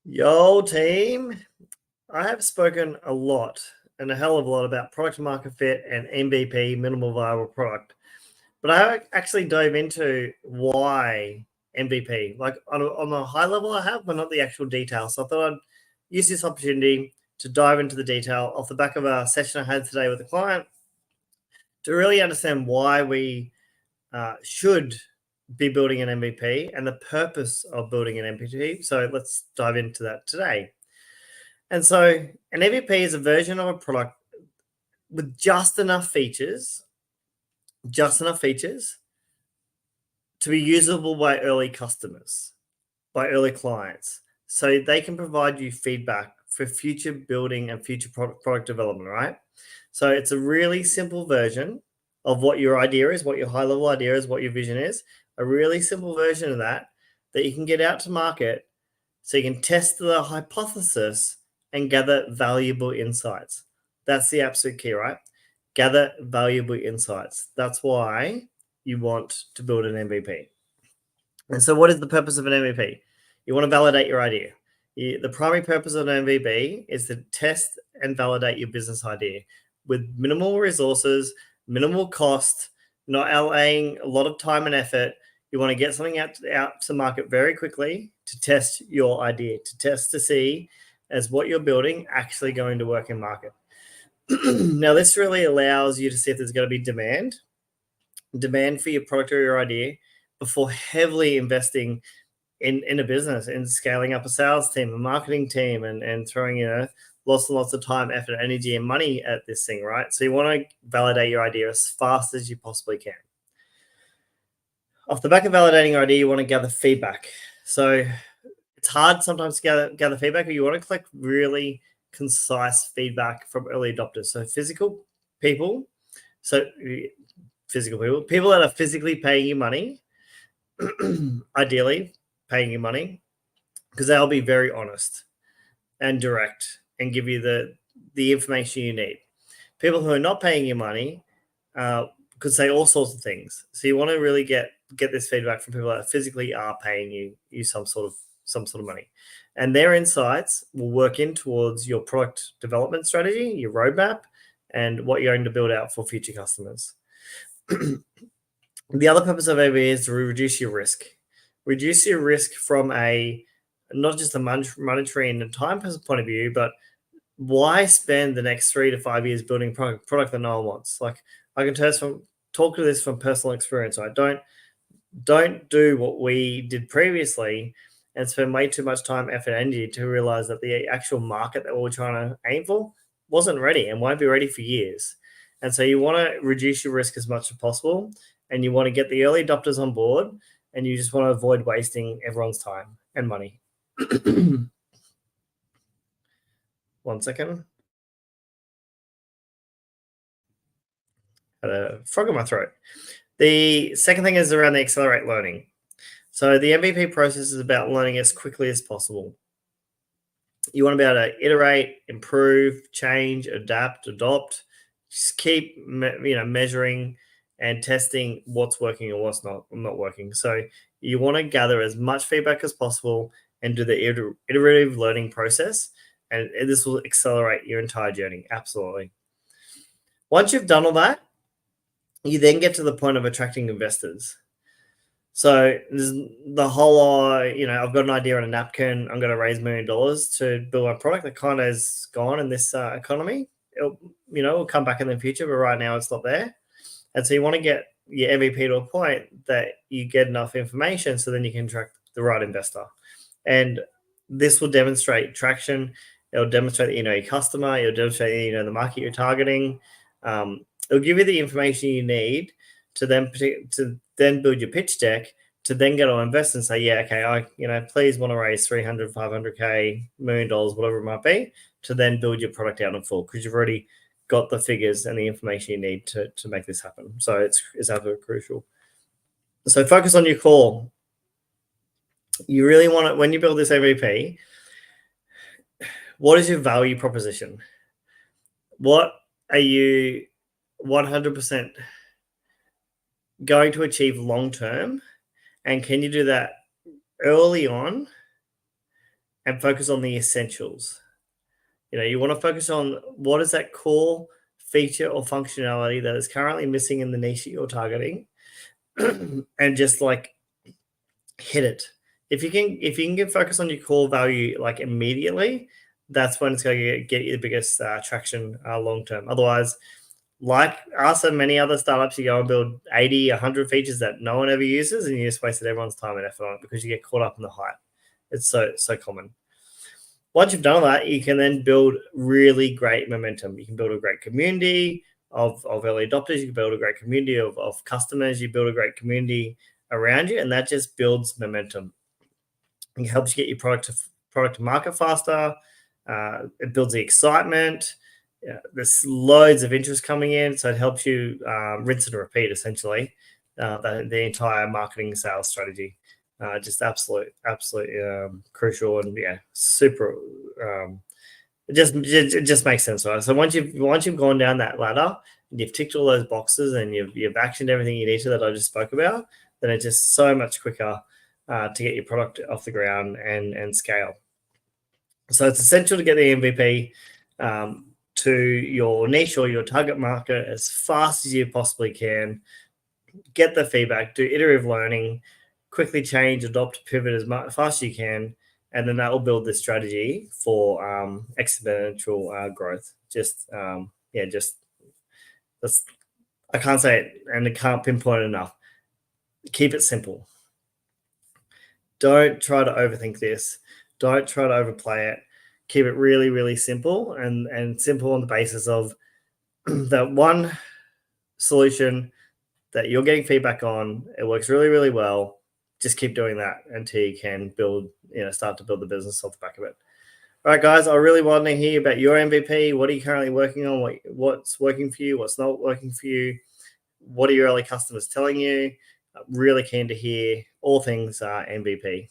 Yo, team. I have spoken a lot and a hell of a lot about product market fit and MVP, minimal viable product. But I actually dove into why MVP, like on a high level, I have, but not the actual details. So I thought I'd use this opportunity to dive into the detail off the back of a session I had today with a client to really understand why we should be building an MVP and the purpose of building an MVP. So let's dive into that today. And so an MVP is a version of a product with just enough features to be usable by early customers, by early clients. So they can provide you feedback for future building and future product development, right? So it's a really simple version of what your idea is, what your high level idea is, what your vision is, a really simple version of that you can get out to market so you can test the hypothesis and gather valuable insights. That's the absolute key, right? Gather valuable insights. That's why you want to build an MVP. And so, what is the purpose of an MVP? You want to validate your idea. The primary purpose of an MVP is to test and validate your business idea with minimal resources, minimal cost, not outlaying a lot of time and effort. You want to get something out to market very quickly to test your idea, to test to see is what you're building actually going to work in market. Now, this really allows you to see if there's going to be demand for your product or your idea before heavily investing in a business and scaling up a sales team, a marketing team, and throwing, lots and lots of time, effort, energy, and money at this thing, right? So you want to validate your idea as fast as you possibly can. Off the back of validating your idea, you want to gather feedback. So it's hard sometimes to gather feedback, but you want to collect really concise feedback from early adopters. So people that are physically paying you money, ideally paying you money, because they'll be very honest and direct and give you the information you need. People who are not paying you money could say all sorts of things. So you want to really get this feedback from people that physically are paying you some sort of money, and their insights will work in towards your product development strategy, your roadmap, and what you're going to build out for future customers. The other purpose of AV is to reduce your risk. Reduce your risk from not just a monetary and time point of view, but why spend the next 3 to 5 years building product that no one wants? Like, I can talk to this from personal experience. Right? Don't do what we did previously and spend way too much time, effort, and energy to realize that the actual market that we're trying to aim for wasn't ready and won't be ready for years. And so you want to reduce your risk as much as possible, and you want to get the early adopters on board, and you just want to avoid wasting everyone's time and money. 1 second. Had a frog in my throat. The second thing is around the accelerate learning. So the MVP process is about learning as quickly as possible. You want to be able to iterate, improve, change, adapt, adopt. Just keep measuring and testing what's working and what's not working. So you want to gather as much feedback as possible and do the iterative learning process, and this will accelerate your entire journey. Absolutely. Once you've done all that, you then get to the point of attracting investors. So there's the whole, I've got an idea on a napkin. I'm going to raise $1 million to build my product. That kind of is gone in this economy. It'll come back in the future, but right now it's not there. And so you want to get your MVP to a point that you get enough information so then you can attract the right investor. And this will demonstrate traction. It'll demonstrate that you know your customer. It'll demonstrate that you know the market you're targeting. It'll give you the information you need to then build your pitch deck to then get on invest and say, yeah, okay, I please want to raise 300, 500K, $1 million, whatever it might be, to then build your product out in full because you've already got the figures and the information you need to make this happen. So it's absolutely crucial. So focus on your core. You really want to, when you build this MVP, what is your value proposition? What are you 100% going to achieve long term? And can you do that early on and focus on the essentials. You want to focus on what is that core feature or functionality that is currently missing in the niche that you're targeting, and just like hit it. If you can get focus on your core value like immediately, that's when it's going to get you the biggest traction long term. Otherwise, like us and many other startups, you go and build 80, 100 features that no one ever uses, and you just wasted everyone's time and effort on it because you get caught up in the hype. It's so common. Once you've done all that, you can then build really great momentum. You can build a great community of early adopters. You can build a great community of customers. You build a great community around you, and that just builds momentum. It helps you get your product to market faster. It builds the excitement. Yeah, there's loads of interest coming in, so it helps you rinse and repeat essentially the entire marketing sales strategy. Just absolutely crucial, and yeah, super. It just makes sense, right? So once you've gone down that ladder and you've ticked all those boxes and you've actioned everything you need to that I just spoke about, then it's just so much quicker to get your product off the ground and scale. So it's essential to get the MVP to your niche or your target market as fast as you possibly can. Get the feedback, do iterative learning, quickly change, adopt, pivot as fast as you can, and then that will build this strategy for exponential growth. Just that's I can't say it, and I can't pinpoint it enough. Keep it simple. Don't try to overthink this. Don't try to overplay it. Keep it really, really simple, and simple on the basis of that one solution that you're getting feedback on. It works really, really well. Just keep doing that until you can start to build the business off the back of it. All right, guys, I really want to hear about your MVP. What are you currently working on? What's working for you? What's not working for you? What are your early customers telling you? Really keen to hear all things MVP.